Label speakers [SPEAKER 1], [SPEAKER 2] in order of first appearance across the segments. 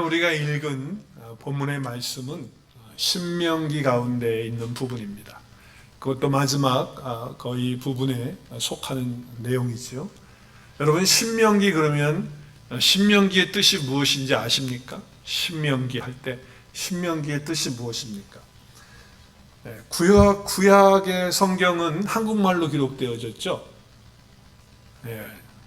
[SPEAKER 1] 우리가 읽은 본문의 말씀은 신명기 가운데 있는 부분입니다. 그것도 마지막 거의 부분에 속하는 내용이죠. 여러분, 신명기 그러면 신명기의 뜻이 무엇인지 아십니까? 신명기 할 때 신명기의 뜻이 무엇입니까? 구약의 성경은 한국말로 기록되어졌죠.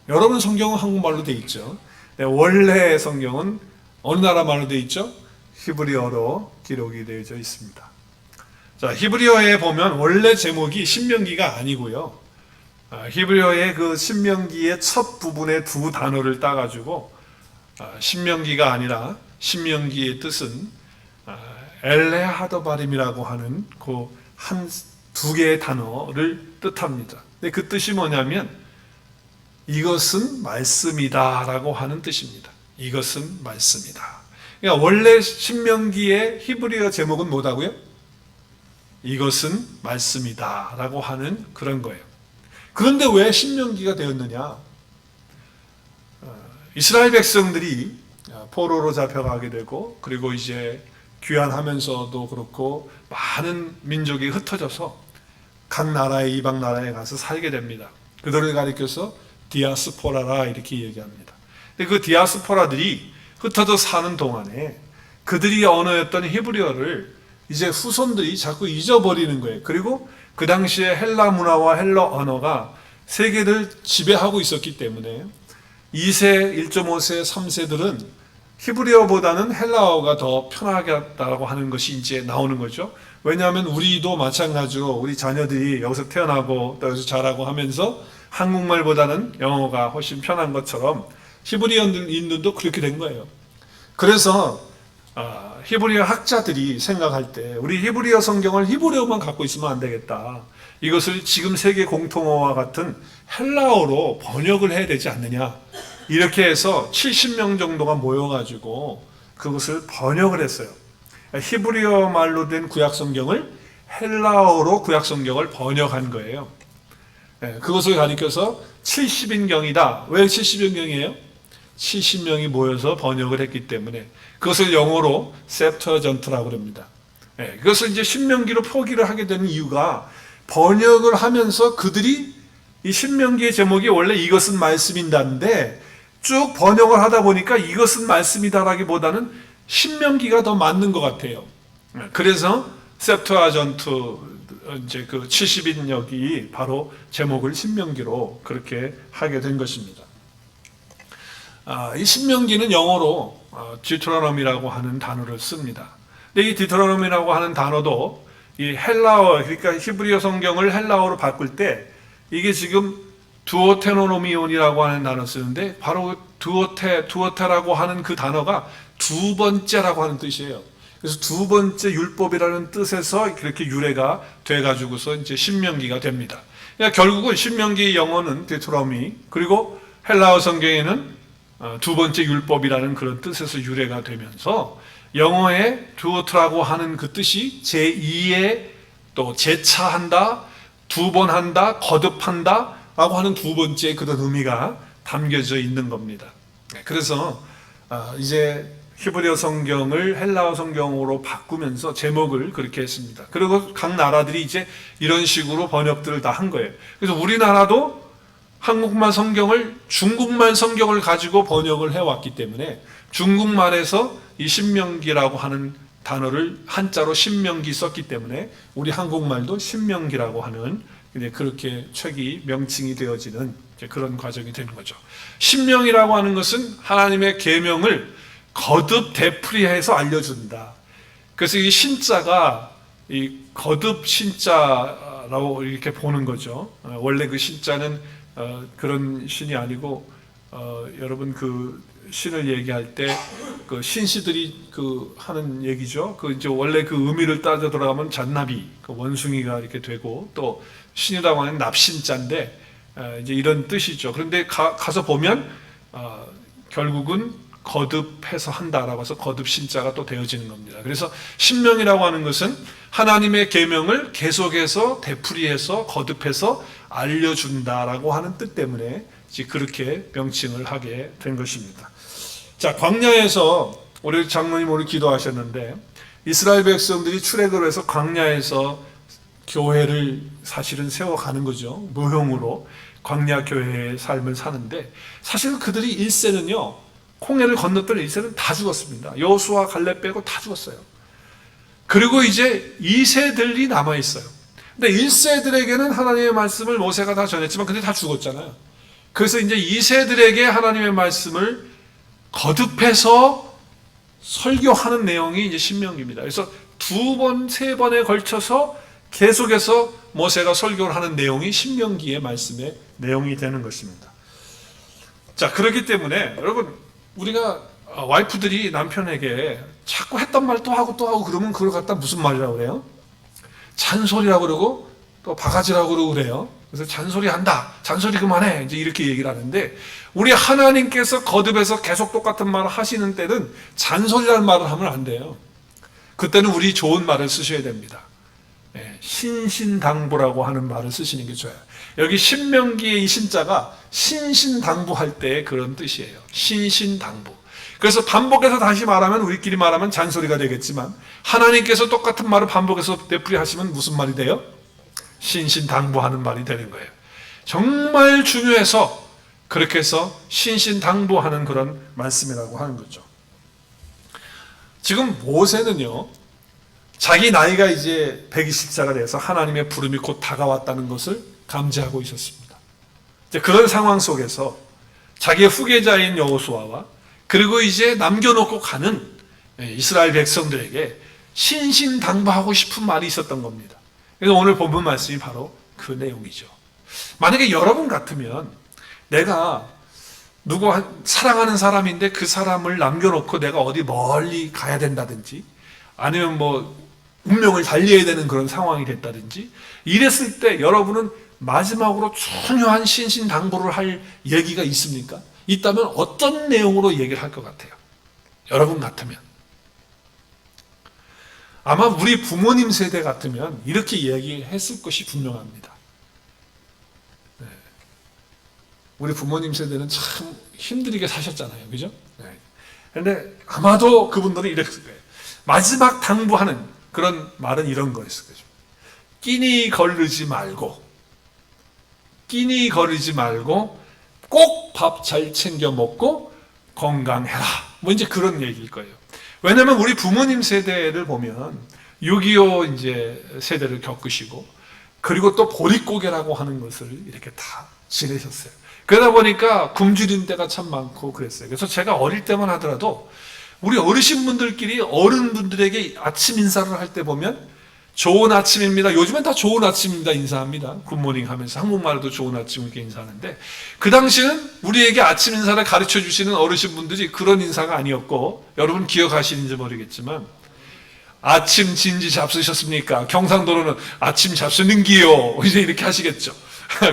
[SPEAKER 1] 여러분 성경은 한국말로 되어 있죠. 원래 성경은 어느 나라 말로 되어 있죠? 히브리어로 기록이 되어져 있습니다. 자, 히브리어에 보면 원래 제목이 신명기가 아니고요. 히브리어의 그 신명기의 첫 부분의 두 단어를 따가지고 신명기가 아니라 신명기의 뜻은 엘레하더바림이라고 하는 그 두 개의 단어를 뜻합니다. 근데 그 뜻이 뭐냐면 이것은 말씀이다 라고 하는 뜻입니다. 이것은 말씀이다. 그러니까 원래 신명기의 히브리어 제목은 뭐다고요? 이것은 말씀이다 라고 하는 그런 거예요. 그런데 왜 신명기가 되었느냐? 이스라엘 백성들이 포로로 잡혀가게 되고, 그리고 이제 귀환하면서도 그렇고 많은 민족이 흩어져서 각 나라의 이방 나라에 가서 살게 됩니다. 그들을 가리켜서 디아스포라라 이렇게 얘기합니다. 근데 그 디아스포라들이 흩어져 사는 동안에 그들이 언어였던 히브리어를 이제 후손들이 자꾸 잊어버리는 거예요. 그리고 그 당시에 헬라 문화와 헬라 언어가 세계를 지배하고 있었기 때문에 2세, 1.5세, 3세들은 히브리어보다는 헬라어가 더 편하겠다고 하는 것이 이제 나오는 거죠. 왜냐하면 우리도 마찬가지로 우리 자녀들이 여기서 태어나고 또 여기서 자라고 하면서 한국말보다는 영어가 훨씬 편한 것처럼 히브리어인들도 그렇게 된 거예요. 그래서 히브리어 학자들이 생각할 때 우리 히브리어 성경을 히브리어만 갖고 있으면 안 되겠다. 이것을 지금 세계 공통어와 같은 헬라어로 번역을 해야 되지 않느냐. 이렇게 해서 70명 정도가 모여가지고 그것을 번역을 했어요. 히브리어 말로 된 구약성경을 헬라어로 구약성경을 번역한 거예요. 그것을 가리켜서 70인경이다. 왜 70인경이에요? 70명이 모여서 번역을 했기 때문에 그것을 영어로 셉터전트라고 합니다. 그것을 이제 신명기로 표기를 하게 되는 이유가 번역을 하면서 그들이 이 신명기의 제목이 원래 이것은 말씀인다인데 쭉 번역을 하다 보니까 이것은 말씀이다라기보다는 신명기가 더 맞는 것 같아요. 그래서 셉터전트 이제 그 70인역이 바로 제목을 신명기로 그렇게 하게 된 것입니다. 이 신명기는 영어로 디트로노미라고 하는 단어를 씁니다. 근데 이 디트로노미라고 하는 단어도 이 헬라어, 그러니까 히브리어 성경을 헬라어로 바꿀 때 이게 지금 두오테노노미온이라고 하는 단어 쓰는데 바로 두오테라고 하는 그 단어가 두 번째라고 하는 뜻이에요. 그래서 두 번째 율법이라는 뜻에서 그렇게 유래가 돼가지고서 이제 신명기가 됩니다. 그러니까 결국은 신명기의 영어는 디트로노미, 그리고 헬라어 성경에는 두 번째 율법이라는 그런 뜻에서 유래가 되면서 영어의 두오트라고 하는 그 뜻이 제2의 또 재차한다, 두 번 한다, 거듭한다 라고 하는 두 번째 그런 의미가 담겨져 있는 겁니다. 그래서 이제 히브리어 성경을 헬라어 성경으로 바꾸면서 제목을 그렇게 했습니다. 그리고 각 나라들이 이제 이런 식으로 번역들을 다 한 거예요. 그래서 우리나라도 한국말 성경을 중국말 성경을 가지고 번역을 해왔기 때문에 중국말에서 이 신명기라고 하는 단어를 한자로 신명기 썼기 때문에 우리 한국말도 신명기라고 하는 그렇게 책이 명칭이 되어지는 그런 과정이 되는 거죠. 신명이라고 하는 것은 하나님의 계명을 거듭 되풀이해서 알려준다. 그래서 이 신자가 이 거듭 신자라고 이렇게 보는 거죠. 원래 그 신자는 그런 신이 아니고 여러분 그 신을 얘기할 때 그 신씨들이 그 하는 얘기죠. 그 이제 원래 그 의미를 따져 들어가면 잔나비, 그 원숭이가 이렇게 되고 또 신이라고 하는 납신자인데 이제 이런 뜻이죠. 그런데 가서 보면 결국은 거듭해서 한다라고 해서 거듭 신자가 또 되어지는 겁니다. 그래서 신명이라고 하는 것은 하나님의 계명을 계속해서 되풀이해서 거듭해서 알려준다라고 하는 뜻 때문에 그렇게 명칭을 하게 된 것입니다. 자, 광야에서 우리 장로님 오늘 기도하셨는데 이스라엘 백성들이 출애굽을 해서 광야에서 교회를 사실은 세워가는 거죠. 모형으로 광야 교회의 삶을 사는데 사실 그들이 1세는요 홍해를 건넜던 1세는 다 죽었습니다. 여호수아 갈렙 빼고 다 죽었어요. 그리고 이제 2세들이 남아있어요. 근데 1세들에게는 하나님의 말씀을 모세가 다 전했지만 근데 다 죽었잖아요. 그래서 이제 2세들에게 하나님의 말씀을 거듭해서 설교하는 내용이 이제 신명기입니다. 그래서 2번, 3번에 걸쳐서 계속해서 모세가 설교를 하는 내용이 신명기의 말씀의 내용이 되는 것입니다. 자, 그렇기 때문에 여러분 우리가 와이프들이 남편에게 자꾸 했던 말 또 하고 또 하고 그러면 그걸 갖다 무슨 말이라고 그래요? 잔소리라고 그러고 또 바가지라고 그러고 그래요. 그래서 잔소리 한다. 잔소리 그만해. 이제 이렇게 얘기를 하는데 우리 하나님께서 거듭해서 계속 똑같은 말을 하시는 때는 잔소리라는 말을 하면 안 돼요. 그때는 우리 좋은 말을 쓰셔야 됩니다. 신신당부라고 하는 말을 쓰시는 게 좋아요. 여기 신명기의 이 신자가 신신당부할 때의 그런 뜻이에요. 신신당부. 그래서 반복해서 다시 말하면 우리끼리 말하면 잔소리가 되겠지만 하나님께서 똑같은 말을 반복해서 되풀이 하시면 무슨 말이 돼요? 신신당부하는 말이 되는 거예요. 정말 중요해서 그렇게 해서 신신당부하는 그런 말씀이라고 하는 거죠. 지금 모세는요 자기 나이가 이제 120세가 돼서 하나님의 부름이 곧 다가왔다는 것을 감지하고 있었습니다. 이제 그런 상황 속에서 자기의 후계자인 여호수아와 그리고 이제 남겨놓고 가는 이스라엘 백성들에게 신신당부하고 싶은 말이 있었던 겁니다. 그래서 오늘 본문 말씀이 바로 그 내용이죠. 만약에 여러분 같으면 내가 누구 사랑하는 사람인데 그 사람을 남겨놓고 내가 어디 멀리 가야 된다든지 아니면 뭐 운명을 달리해야 되는 그런 상황이 됐다든지 이랬을 때 여러분은 마지막으로 중요한 신신당부를 할 얘기가 있습니까? 있다면 어떤 내용으로 얘기를 할 것 같아요? 여러분 같으면 아마 우리 부모님 세대 같으면 이렇게 얘기했을 것이 분명합니다. 네. 우리 부모님 세대는 참 힘들게 사셨잖아요. 그죠? 그런데 아마도 그분들은 이랬을 거예요. 마지막 당부하는 그런 말은 이런 거였을 거죠. 끼니 거르지 말고 꼭 밥 잘 챙겨 먹고 건강해라. 뭐 이제 그런 얘기일 거예요. 왜냐하면 우리 부모님 세대를 보면 6.25 이제 세대를 겪으시고 그리고 또 보릿고개라고 하는 것을 이렇게 다 지내셨어요. 그러다 보니까 굶주린 때가 참 많고 그랬어요. 그래서 제가 어릴 때만 하더라도 우리 어르신분들끼리 어른분들에게 아침 인사를 할 때 보면 좋은 아침입니다. 요즘엔 다 좋은 아침입니다. 인사합니다. 굿모닝 하면서 한국말로도 좋은 아침 이렇게 인사하는데 그 당시는 우리에게 아침 인사를 가르쳐 주시는 어르신분들이 그런 인사가 아니었고 여러분 기억하시는지 모르겠지만 아침 진지 잡수셨습니까? 경상도로는 아침 잡수는기요. 이제 이렇게 하시겠죠.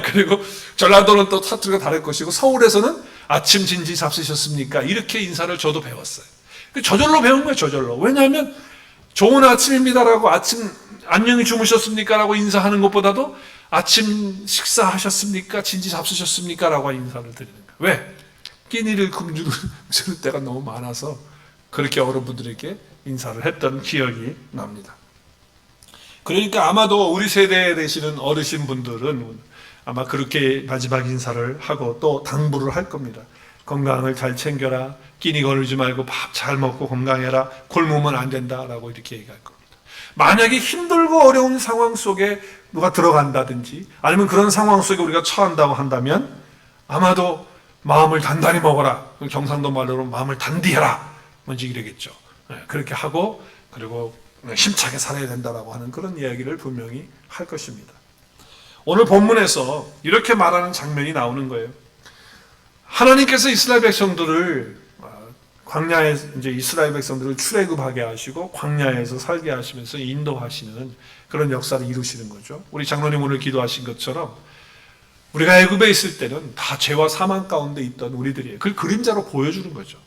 [SPEAKER 1] 그리고 전라도는 또 사투리가 다를 것이고 서울에서는 아침 진지 잡수셨습니까? 이렇게 인사를 저도 배웠어요. 저절로 배운 거예요. 저절로. 왜냐하면 좋은 아침입니다라고 아침 안녕히 주무셨습니까? 라고 인사하는 것보다도 아침 식사하셨습니까? 진지 잡수셨습니까? 라고 인사를 드리는 거예요. 왜? 끼니를 굶주는 때가 너무 많아서 그렇게 어른분들에게 인사를 했던 기억이 납니다. 그러니까 아마도 우리 세대에 되시는 어르신분들은 아마 그렇게 마지막 인사를 하고 또 당부를 할 겁니다. 건강을 잘 챙겨라. 끼니 거르지 말고 밥 잘 먹고 건강해라. 굶으면 안 된다라고 이렇게 얘기할 겁니다. 만약에 힘들고 어려운 상황 속에 누가 들어간다든지 아니면 그런 상황 속에 우리가 처한다고 한다면 아마도 마음을 단단히 먹어라. 경상도 말로 마음을 단디해라. 뭔지 이러겠죠. 그렇게 하고 그리고 힘차게 살아야 된다라고 하는 그런 이야기를 분명히 할 것입니다. 오늘 본문에서 이렇게 말하는 장면이 나오는 거예요. 하나님께서 이스라엘 백성들을 광야에 이제 이스라엘 백성들을 출애굽하게 하시고 광야에서 살게 하시면서 인도하시는 그런 역사를 이루시는 거죠. 우리 장로님 오늘 기도하신 것처럼 우리가 애굽에 있을 때는 다 죄와 사망 가운데 있던 우리들이에요. 그걸 그림자로 보여주는 거죠.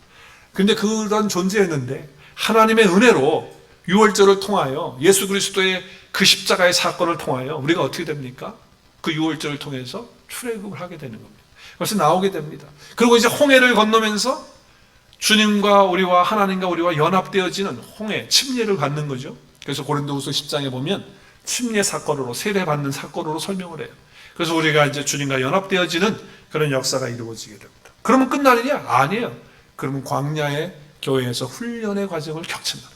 [SPEAKER 1] 근데 그런 존재였는데 하나님의 은혜로 유월절을 통하여 예수 그리스도의 그 십자가의 사건을 통하여 우리가 어떻게 됩니까? 그 유월절을 통해서 출애굽을 하게 되는 겁니다. 그래서 나오게 됩니다. 그리고 이제 홍해를 건너면서 주님과 우리와 하나님과 우리와 연합되어지는 홍해, 침례를 받는 거죠. 그래서 고린도후서 10장에 보면 침례 사건으로, 세례받는 사건으로 설명을 해요. 그래서 우리가 이제 주님과 연합되어지는 그런 역사가 이루어지게 됩니다. 그러면 끝나느냐? 아니에요. 그러면 광야의 교회에서 훈련의 과정을 겪습니다.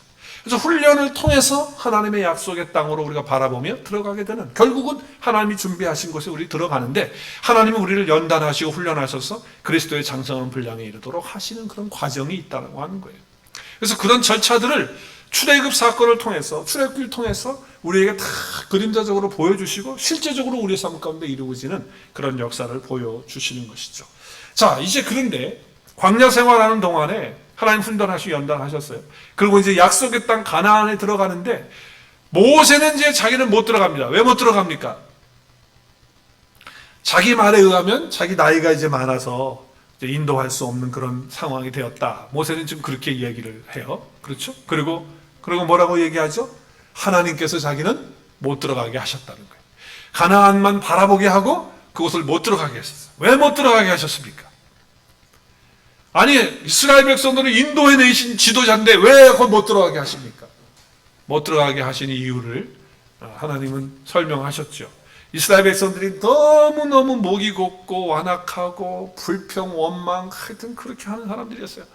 [SPEAKER 1] 그래서 훈련을 통해서 하나님의 약속의 땅으로 우리가 바라보며 들어가게 되는, 결국은 하나님이 준비하신 곳에 우리 들어가는데, 하나님은 우리를 연단하시고 훈련하셔서 그리스도의 장성한 분량에 이르도록 하시는 그런 과정이 있다고 하는 거예요. 그래서 그런 절차들을 출애굽 사건을 통해서, 출애굽을 통해서 우리에게 다 그림자적으로 보여주시고 실제적으로 우리의 삶 가운데 이루어지는 그런 역사를 보여주시는 것이죠. 자, 이제 그런데 광야 생활하는 동안에 하나님 훈련하시고 연단하셨어요. 그리고 이제 약속의 땅 가나안에 들어가는데, 모세는 이제 자기는 못 들어갑니다. 왜 못 들어갑니까? 자기 말에 의하면 자기 나이가 이제 많아서 이제 인도할 수 없는 그런 상황이 되었다. 모세는 지금 그렇게 이야기를 해요. 그렇죠? 그리고 뭐라고 얘기하죠? 하나님께서 자기는 못 들어가게 하셨다는 거예요. 가나안만 바라보게 하고 그곳을 못 들어가게 하셨어요. 왜 못 들어가게 하셨습니까? 아니, 이스라엘 백성들을 인도해 내신 지도자인데 왜 거기 못 들어가게 하십니까? 못 들어가게 하신 이유를 하나님은 설명하셨죠. 이스라엘 백성들이 너무너무 목이 곱고 완악하고 불평, 원망, 하여튼 그렇게 하는 사람들이었어요.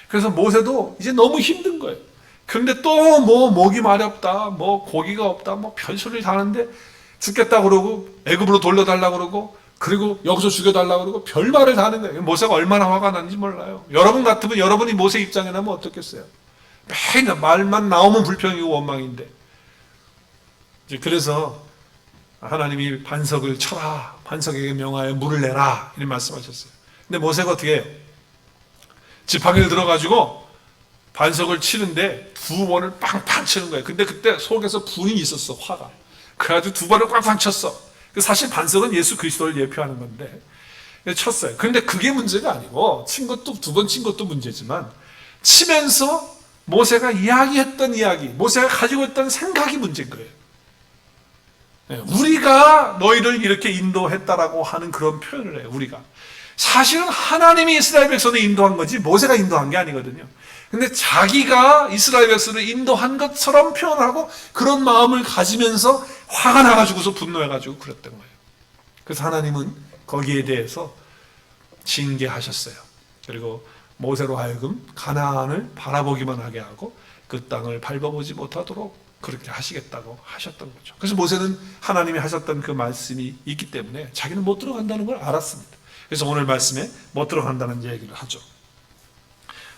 [SPEAKER 1] 그래서 모세도 이제 너무 힘든 거예요. 그런데 또 목이 마렵다, 고기가 없다, 별소리를 다 하는데 죽겠다 그러고 애굽으로 돌려달라 그러고, 그리고 여기서 죽여달라 그러고 별말을 다 하는 거예요. 모세가 얼마나 화가 났는지 몰라요. 여러분 같으면 여러분이 모세 입장에 나면 어떻겠어요? 매일 말만 나오면 불평이고 원망인데. 이제 그래서 하나님이 반석을 쳐라, 반석에게 명하여 물을 내라, 이런 말씀하셨어요. 근데 모세가 어떻게 해요? 지팡이를 들어가지고 반석을 치는데 두 번을 빵빵 치는 거예요. 근데 그때 속에서 분이 있었어, 화가. 그래가지고 두 번을 꽝꽝 쳤어. 사실 반석은 예수 그리스도를 예표하는 건데 쳤어요. 그런데 그게 문제가 아니고, 친 것도, 두 번 친 것도 문제지만, 치면서 모세가 이야기했던 이야기, 모세가 가지고 있던 생각이 문제인 거예요. 우리가 너희를 이렇게 인도했다라고 하는 그런 표현을 해요. 우리가 사실은 하나님이 이스라엘 백성을 인도한 거지 모세가 인도한 게 아니거든요. 근데 자기가 이스라엘 백성을 인도한 것처럼 표현하고 그런 마음을 가지면서 화가 나가지고서 분노해가지고 그랬던 거예요. 그래서 하나님은 거기에 대해서 징계하셨어요. 그리고 모세로 하여금 가나안을 바라보기만 하게 하고 그 땅을 밟아보지 못하도록 그렇게 하시겠다고 하셨던 거죠. 그래서 모세는 하나님이 하셨던 그 말씀이 있기 때문에 자기는 못 들어간다는 걸 알았습니다. 그래서 오늘 말씀에 못 들어간다는 얘기를 하죠.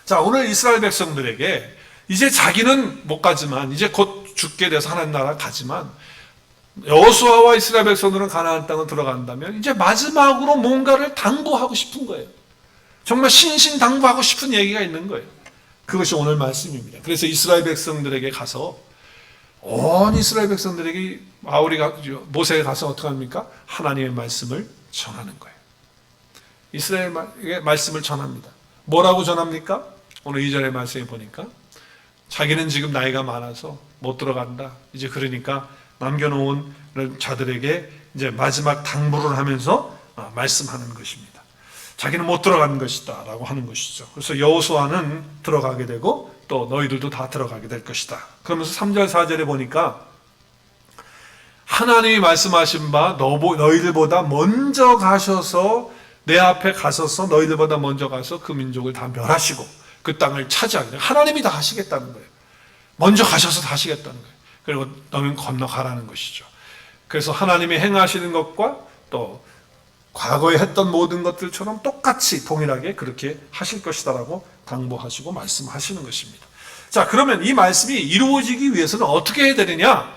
[SPEAKER 1] 자, 오늘 이스라엘 백성들에게 이제 자기는 못 가지만, 이제 곧 죽게 돼서 하나님 나라 가지만, 여호수아와 이스라엘 백성들은 가나안 땅을 들어간다면 이제 마지막으로 뭔가를 당부하고 싶은 거예요. 정말 신신당부하고 싶은 얘기가 있는 거예요. 그것이 오늘 말씀입니다. 그래서 이스라엘 백성들에게 가서, 온 이스라엘 백성들에게 모세에 가서 어떻게 합니까? 하나님의 말씀을 전하는 거예요. 이스라엘의 말씀을 전합니다. 뭐라고 전합니까? 오늘 2절의 말씀에 보니까 자기는 지금 나이가 많아서 못 들어간다. 이제 그러니까 남겨놓은 자들에게 이제 마지막 당부를 하면서 말씀하는 것입니다. 자기는 못 들어가는 것이다 라고 하는 것이죠. 그래서 여호수아는 들어가게 되고 또 너희들도 다 들어가게 될 것이다. 그러면서 3절 4절에 보니까 하나님이 말씀하신 바 너희들보다 먼저 가셔서, 내 앞에 가셔서 너희들보다 먼저 가서 그 민족을 다 멸하시고 그 땅을 차지하게, 하나님이 다 하시겠다는 거예요. 먼저 가셔서 다 하시겠다는 거예요. 그리고 너는 건너가라는 것이죠. 그래서 하나님이 행하시는 것과 또 과거에 했던 모든 것들처럼 똑같이 동일하게 그렇게 하실 것이다라고 당부하시고 말씀하시는 것입니다. 자, 그러면 이 말씀이 이루어지기 위해서는 어떻게 해야 되느냐?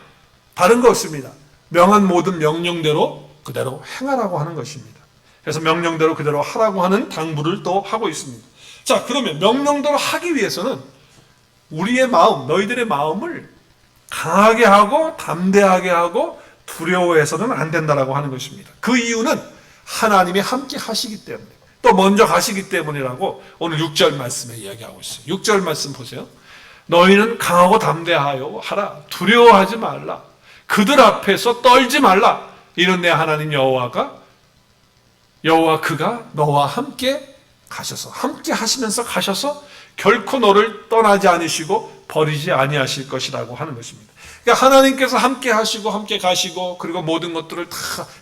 [SPEAKER 1] 다른 거 없습니다. 명한 모든 명령대로 그대로 행하라고 하는 것입니다. 그래서 명령대로 그대로 하라고 하는 당부를 또 하고 있습니다. 자, 그러면 명령대로 하기 위해서는 우리의 마음, 너희들의 마음을 강하게 하고 담대하게 하고 두려워해서는 안 된다라고 하는 것입니다. 그 이유는 하나님이 함께 하시기 때문에, 또 먼저 가시기 때문이라고 오늘 6절 말씀에 이야기하고 있어요. 6절 말씀 보세요. 너희는 강하고 담대하여 하라. 두려워하지 말라. 그들 앞에서 떨지 말라. 이는 내 하나님 여호와 그가 너와 함께 가셔서 함께 하시면서 가셔서 결코 너를 떠나지 않으시고 버리지 아니하실 것이라고 하는 것입니다. 그러니까 하나님께서 함께 하시고 함께 가시고 그리고 모든 것들을 다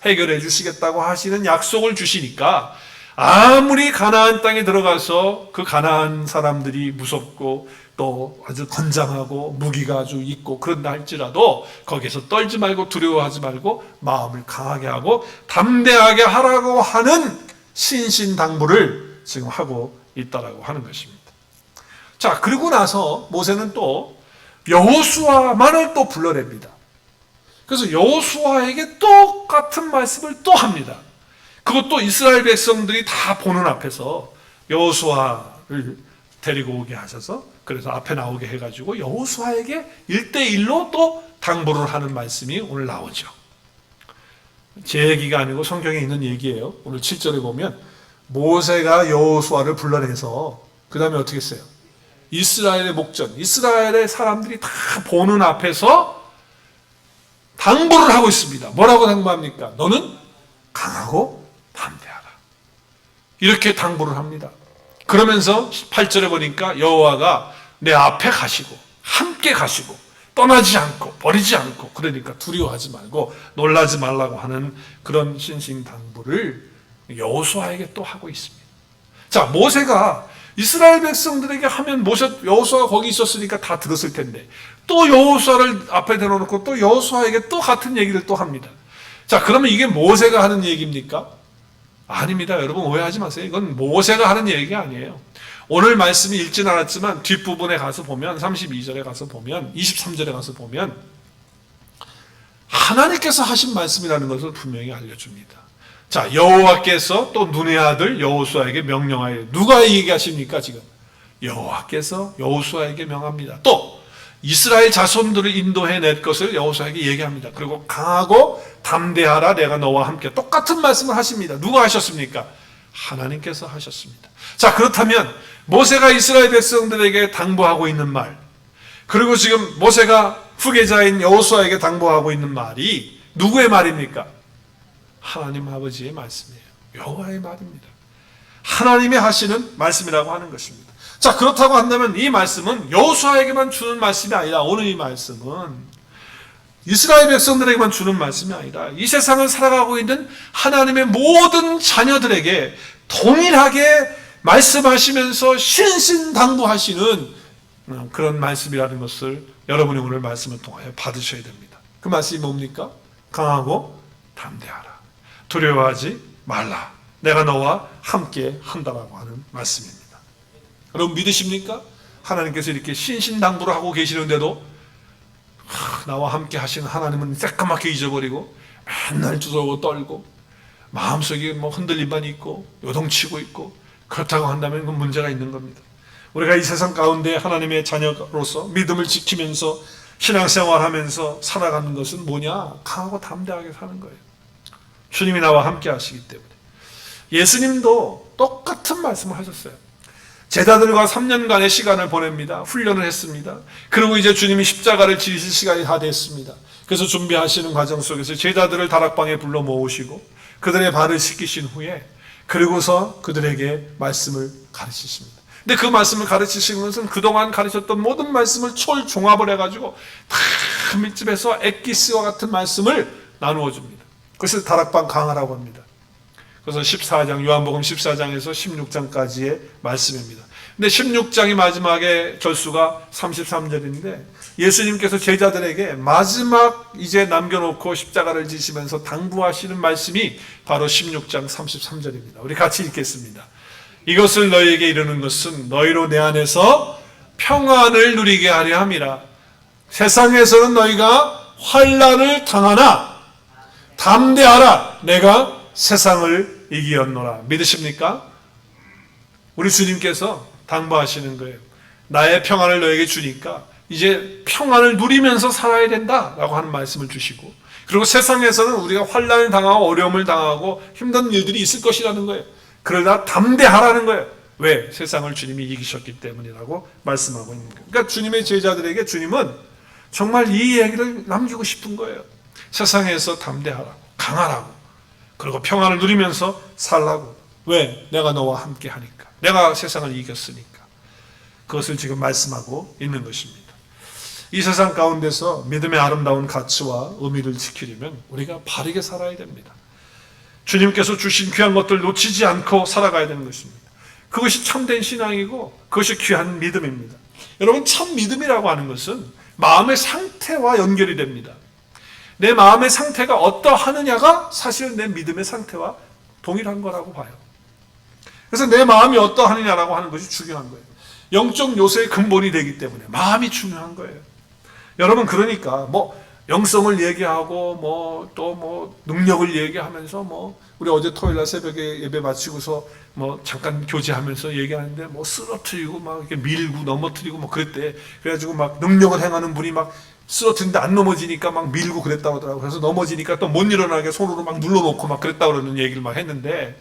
[SPEAKER 1] 해결해 주시겠다고 하시는 약속을 주시니까 아무리 가나안 땅에 들어가서 그 가나안 사람들이 무섭고 또 아주 건장하고 무기가 아주 있고 그런다 할지라도 거기에서 떨지 말고 두려워하지 말고 마음을 강하게 하고 담대하게 하라고 하는 신신당부를 지금 하고 있다라고 하는 것입니다. 자, 그리고 나서 모세는 또 여호수아만을 또 불러냅니다. 그래서 여호수아에게 똑같은 말씀을 또 합니다. 그것도 이스라엘 백성들이 다 보는 앞에서 여호수아를 데리고 오게 하셔서 그래서 앞에 나오게 해가지고 여호수아에게 1대1로 또 당부를 하는 말씀이 오늘 나오죠. 제 얘기가 아니고 성경에 있는 얘기예요. 오늘 7절에 보면 모세가 여호수아를 불러내서 그 다음에 어떻게 했어요? 이스라엘의 목전, 이스라엘의 사람들이 다 보는 앞에서 당부를 하고 있습니다. 뭐라고 당부합니까? 너는 강하고 담대하라. 이렇게 당부를 합니다. 그러면서 8절에 보니까 여호와가 내 앞에 가시고 함께 가시고 떠나지 않고 버리지 않고 그러니까 두려워하지 말고 놀라지 말라고 하는 그런 신신당부를 여호수아에게 또 하고 있습니다. 자, 모세가 이스라엘 백성들에게 하면 여호수아가 거기 있었으니까 다 들었을 텐데 또 여호수아를 앞에 대놓고 또 여호수아에게 또 같은 얘기를 또 합니다. 자, 그러면 이게 모세가 하는 얘기입니까? 아닙니다. 여러분 오해하지 마세요. 이건 모세가 하는 얘기가 아니에요. 오늘 말씀이 읽진 않았지만 뒷부분에 가서 보면 32절에 가서 보면 23절에 가서 보면 하나님께서 하신 말씀이라는 것을 분명히 알려줍니다. 자, 여호와께서 또 눈의 아들 여호수아에게 명령하여 누가 얘기하십니까 지금? 여호와께서 여호수아에게 명합니다. 또 이스라엘 자손들을 인도해낼 것을 여호수아에게 얘기합니다. 그리고 강하고 담대하라 내가 너와 함께 똑같은 말씀을 하십니다. 누가 하셨습니까? 하나님께서 하셨습니다. 자, 그렇다면 모세가 이스라엘 백성들에게 당부하고 있는 말 그리고 지금 모세가 후계자인 여호수아에게 당부하고 있는 말이 누구의 말입니까? 하나님 아버지의 말씀이에요. 여호와의 말입니다. 하나님이 하시는 말씀이라고 하는 것입니다. 자, 그렇다고 한다면 이 말씀은 여호수아에게만 주는 말씀이 아니라 오늘 이 말씀은 이스라엘 백성들에게만 주는 말씀이 아니라 이 세상을 살아가고 있는 하나님의 모든 자녀들에게 동일하게 말씀하시면서 신신당부하시는 그런 말씀이라는 것을 여러분이 오늘 말씀을 통하여 받으셔야 됩니다. 그 말씀이 뭡니까? 강하고 담대하라. 두려워하지 말라. 내가 너와 함께 한다라고 하는 말씀입니다. 여러분 믿으십니까? 하나님께서 이렇게 신신당부를 하고 계시는데도 나와 함께 하시는 하나님은 새까맣게 잊어버리고 맨날 두려워 떨고 마음속에 흔들림만 있고 요동치고 있고 그렇다고 한다면 그건 문제가 있는 겁니다. 우리가 이 세상 가운데 하나님의 자녀로서 믿음을 지키면서 신앙생활하면서 살아가는 것은 뭐냐? 강하고 담대하게 사는 거예요. 주님이 나와 함께 하시기 때문에. 예수님도 똑같은 말씀을 하셨어요. 제자들과 3년간의 시간을 보냅니다. 훈련을 했습니다. 그리고 이제 주님이 십자가를 지실 시간이 다 됐습니다. 그래서 준비하시는 과정 속에서 제자들을 다락방에 불러 모으시고 그들의 발을 씻기신 후에 그리고서 그들에게 말씀을 가르치십니다. 근데 그 말씀을 가르치시는 것은 그동안 가르쳤던 모든 말씀을 총합을 해가지고 다 밀집해서 엑기스와 같은 말씀을 나누어 줍니다. 그것을 다락방 강화라고 합니다. 그래서 14장, 요한복음 14장에서 16장까지의 말씀입니다. 근데 16장이 마지막에 절수가 33절인데 예수님께서 제자들에게 마지막 이제 남겨놓고 십자가를 지시면서 당부하시는 말씀이 바로 16장 33절입니다. 우리 같이 읽겠습니다. 이것을 너희에게 이르는 것은 너희로 내 안에서 평안을 누리게 하려 함이라. 세상에서는 너희가 환난을 당하나 담대하라. 내가 세상을 이기었노라. 믿으십니까? 우리 주님께서 당부하시는 거예요. 나의 평안을 너에게 주니까 이제 평안을 누리면서 살아야 된다라고 하는 말씀을 주시고 그리고 세상에서는 우리가 환난을 당하고 어려움을 당하고 힘든 일들이 있을 것이라는 거예요. 그러나 담대하라는 거예요. 왜? 세상을 주님이 이기셨기 때문이라고 말씀하고 있는 거예요. 그러니까 주님의 제자들에게 주님은 정말 이 얘기를 남기고 싶은 거예요. 세상에서 담대하라고, 강하라고, 그리고 평안을 누리면서 살라고. 왜? 내가 너와 함께 하니까. 내가 세상을 이겼으니까. 그것을 지금 말씀하고 있는 것입니다. 이 세상 가운데서 믿음의 아름다운 가치와 의미를 지키려면 우리가 바르게 살아야 됩니다. 주님께서 주신 귀한 것들 놓치지 않고 살아가야 되는 것입니다. 그것이 참된 신앙이고 그것이 귀한 믿음입니다. 여러분, 참 믿음이라고 하는 것은 마음의 상태와 연결이 됩니다. 내 마음의 상태가 어떠하느냐가 사실 내 믿음의 상태와 동일한 거라고 봐요. 그래서 내 마음이 어떠하느냐라고 하는 것이 중요한 거예요. 영적 요새의 근본이 되기 때문에 마음이 중요한 거예요. 여러분, 그러니까 영성을 얘기하고 또 능력을 얘기하면서 우리 어제 토요일 날 새벽에 예배 마치고서 잠깐 교제하면서 얘기하는데 쓰러뜨리고 막 이렇게 밀고 넘어뜨리고 그랬대. 그래가지고 막 능력을 행하는 분이 막 쓰러뜨리는데 안 넘어지니까 막 밀고 그랬다고 하더라고요. 그래서 넘어지니까 또 못 일어나게 손으로 막 눌러놓고 막 그랬다고 그러는 얘기를 막 했는데,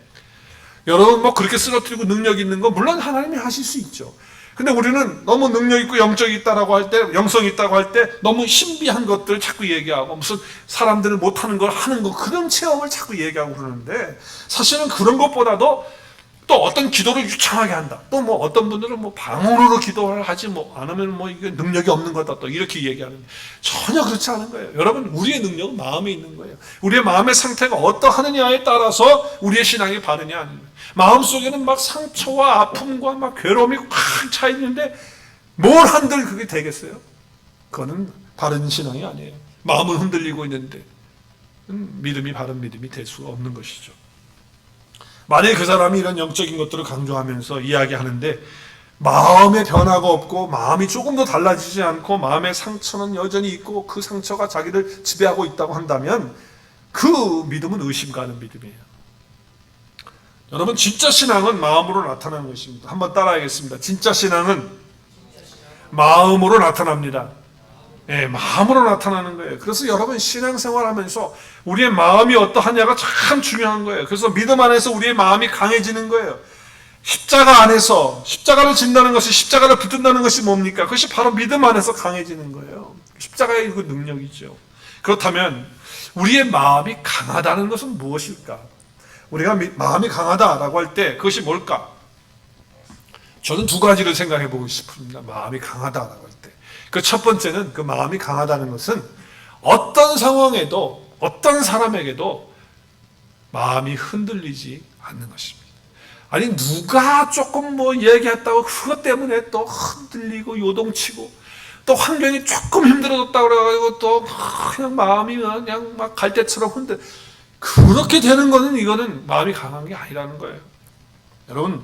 [SPEAKER 1] 여러분 그렇게 쓰러뜨리고 능력 있는 거 물론 하나님이 하실 수 있죠. 근데 우리는 너무 능력 있고 영적이 있다라고 할 때, 영성이 있다고 할 때 너무 신비한 것들을 자꾸 얘기하고 무슨 사람들은 못하는 걸 하는 거, 그런 체험을 자꾸 얘기하고 그러는데, 사실은 그런 것보다도 또 어떤 기도를 유창하게 한다. 또 어떤 분들은 방언으로 기도를 하지 안 하면 이게 능력이 없는 거다. 또 이렇게 얘기하는, 전혀 그렇지 않은 거예요. 여러분, 우리의 능력은 마음에 있는 거예요. 우리의 마음의 상태가 어떠하느냐에 따라서 우리의 신앙이 바르냐 아니냐. 마음속에는 막 상처와 아픔과 막 괴로움이 꽉 차 있는데 뭘 한들 그게 되겠어요? 그거는 바른 신앙이 아니에요. 마음은 흔들리고 있는데 믿음이 바른 믿음이 될 수가 없는 것이죠. 만약에 그 사람이 이런 영적인 것들을 강조하면서 이야기하는데 마음의 변화가 없고 마음이 조금 더 달라지지 않고 마음의 상처는 여전히 있고 그 상처가 자기를 지배하고 있다고 한다면 그 믿음은 의심 가는 믿음이에요. 여러분, 진짜 신앙은 마음으로 나타나는 것입니다. 한번 따라하겠습니다. 진짜 신앙은 마음으로 나타납니다. 네, 마음으로 나타나는 거예요. 그래서 여러분, 신앙생활 하면서 우리의 마음이 어떠하냐가 참 중요한 거예요. 그래서 믿음 안에서 우리의 마음이 강해지는 거예요. 십자가 안에서 십자가를 진다는 것이, 십자가를 붙든다는 것이 뭡니까? 그것이 바로 믿음 안에서 강해지는 거예요. 십자가의 그 능력이죠. 그렇다면 우리의 마음이 강하다는 것은 무엇일까? 우리가 마음이 강하다라고 할 때 그것이 뭘까? 저는 두 가지를 생각해 보고 싶습니다. 마음이 강하다라고 할 때. 그 첫 번째는, 그 마음이 강하다는 것은 어떤 상황에도 어떤 사람에게도 마음이 흔들리지 않는 것입니다. 아니, 누가 조금 얘기했다고 그것 때문에 또 흔들리고 요동치고, 또 환경이 조금 힘들어졌다고 그래가지고 또 그냥 마음이 그냥 막 갈대처럼 그렇게 되는 거는, 이거는 마음이 강한 게 아니라는 거예요. 여러분,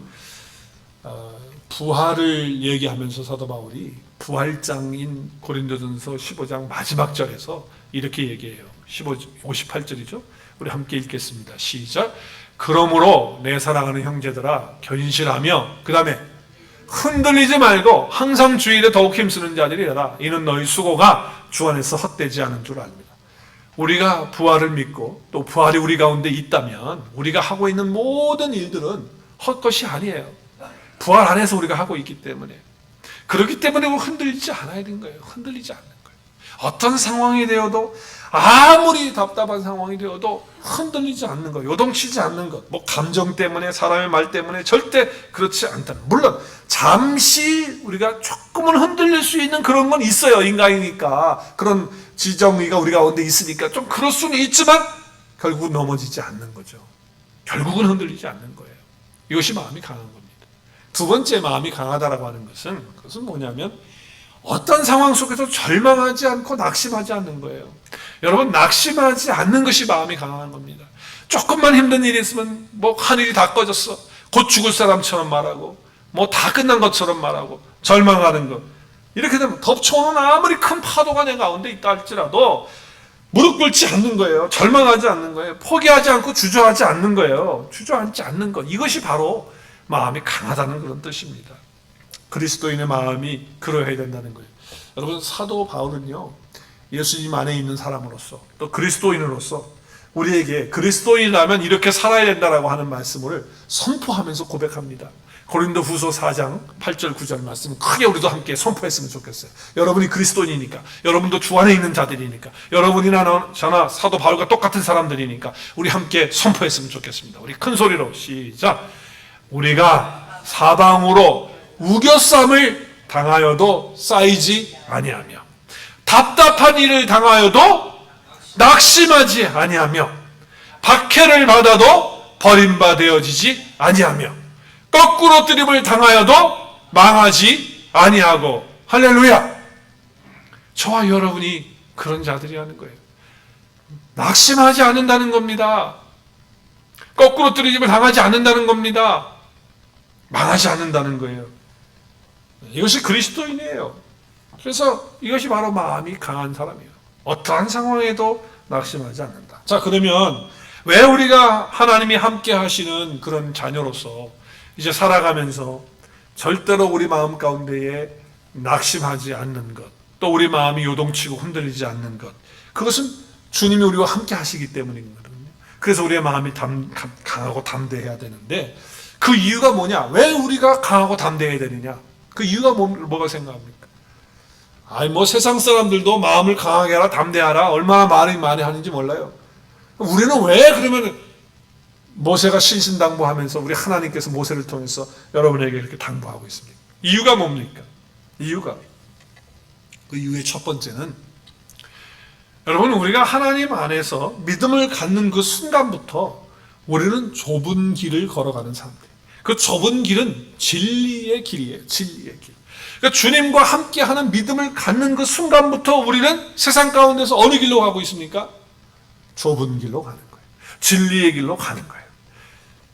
[SPEAKER 1] 부활을 얘기하면서 사도 바울이 부활장인 고린도전서 15장 마지막 절에서 이렇게 얘기해요. 58절이죠. 우리 함께 읽겠습니다. 시작. 그러므로 내 사랑하는 형제들아, 견실하며, 그 다음에 흔들리지 말고 항상 주일에 더욱 힘쓰는 자들이라. 이는 너희 수고가 주 안에서 헛되지 않은 줄 압니다. 우리가 부활을 믿고 또 부활이 우리 가운데 있다면 우리가 하고 있는 모든 일들은 헛것이 아니에요. 부활 안에서 우리가 하고 있기 때문에. 그렇기 때문에 흔들리지 않아야 되는 거예요. 흔들리지 않는 거예요. 어떤 상황이 되어도, 아무리 답답한 상황이 되어도 흔들리지 않는 것, 요동치지 않는 것, 감정 때문에, 사람의 말 때문에 절대 그렇지 않다. 물론 잠시 우리가 조금은 흔들릴 수 있는 그런 건 있어요. 인간이니까. 그런 지정의가 우리 가운데 있으니까 좀 그럴 수는 있지만 결국은 넘어지지 않는 거죠. 결국은 흔들리지 않는 거예요. 이것이 마음이 강한 겁니다. 두 번째, 마음이 강하다라고 하는 그것은 뭐냐면 어떤 상황 속에서 절망하지 않고 낙심하지 않는 거예요. 여러분, 낙심하지 않는 것이 마음이 강한 겁니다. 조금만 힘든 일이 있으면 하늘이 다 꺼졌어, 곧 죽을 사람처럼 말하고, 다 끝난 것처럼 말하고, 절망하는 것. 이렇게 되면 덮쳐오는 아무리 큰 파도가 내 가운데 있다 할지라도 무릎 꿇지 않는 거예요. 절망하지 않는 거예요. 포기하지 않고 주저하지 않는 거예요. 주저앉지 않는 것. 이것이 바로 마음이 강하다는 그런 뜻입니다. 그리스도인의 마음이 그러해야 된다는 거예요. 여러분, 사도 바울은요, 예수님 안에 있는 사람으로서 또 그리스도인으로서 우리에게 그리스도인이라면 이렇게 살아야 된다라고 하는 말씀을 선포하면서 고백합니다. 고린도 후서 4장 8절 9절 말씀 크게 우리도 함께 선포했으면 좋겠어요. 여러분이 그리스도인이니까, 여러분도 주 안에 있는 자들이니까, 여러분이나 저나 사도 바울과 똑같은 사람들이니까 우리 함께 선포했으면 좋겠습니다. 우리 큰 소리로 시작. 우리가 사방으로 우겨쌈을 당하여도 쌓이지 아니하며 답답한 일을 당하여도 낙심하지 아니하며 박해를 받아도 버림받아지지 아니하며 거꾸로 뜨림을 당하여도 망하지 아니하고. 할렐루야. 저와 여러분이 그런 자들이라는 거예요. 낙심하지 않는다는 겁니다. 거꾸로 뜨림을 당하지 않는다는 겁니다. 망하지 않는다는 거예요. 이것이 그리스도인이에요. 그래서 이것이 바로 마음이 강한 사람이에요. 어떠한 상황에도 낙심하지 않는다. 자, 그러면 왜 우리가 하나님이 함께 하시는 그런 자녀로서 이제 살아가면서 절대로 우리 마음 가운데에 낙심하지 않는 것, 또 우리 마음이 요동치고 흔들리지 않는 것, 그것은 주님이 우리와 함께 하시기 때문이거든요. 그래서 우리의 마음이 강하고 담대해야 되는데, 그 이유가 뭐냐? 왜 우리가 강하고 담대해야 되느냐? 그 이유가 뭐가 생각합니까? 세상 사람들도 마음을 강하게 하라, 담대하라, 얼마나 말이 많이 하는지 몰라요. 우리는 왜 그러면 모세가 신신당부하면서 우리 하나님께서 모세를 통해서 여러분에게 이렇게 당부하고 있습니까? 이유가 뭡니까? 그 이유의 첫 번째는, 여러분, 우리가 하나님 안에서 믿음을 갖는 그 순간부터 우리는 좁은 길을 걸어가는 사람들. 그 좁은 길은 진리의 길이에요. 진리의 길. 그러니까 주님과 함께하는 믿음을 갖는 그 순간부터 우리는 세상 가운데서 어느 길로 가고 있습니까? 좁은 길로 가는 거예요. 진리의 길로 가는 거예요.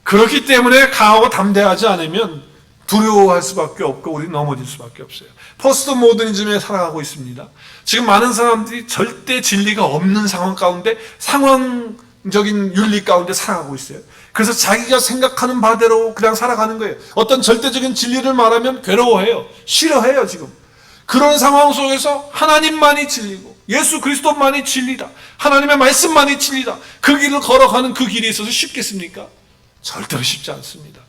[SPEAKER 1] 그렇기 때문에 강하고 담대하지 않으면 두려워할 수밖에 없고 우리는 넘어질 수밖에 없어요. 포스트 모더니즘에 살아가고 있습니다. 지금 많은 사람들이 절대 진리가 없는 상황 가운데, 상황적인 윤리 가운데 살아가고 있어요. 그래서 자기가 생각하는 바대로 그냥 살아가는 거예요. 어떤 절대적인 진리를 말하면 괴로워해요. 싫어해요, 지금. 그런 상황 속에서 하나님만이 진리고 예수 그리스도만이 진리다, 하나님의 말씀만이 진리다, 그 길을 걸어가는 그 길에 있어서 쉽겠습니까? 절대로 쉽지 않습니다.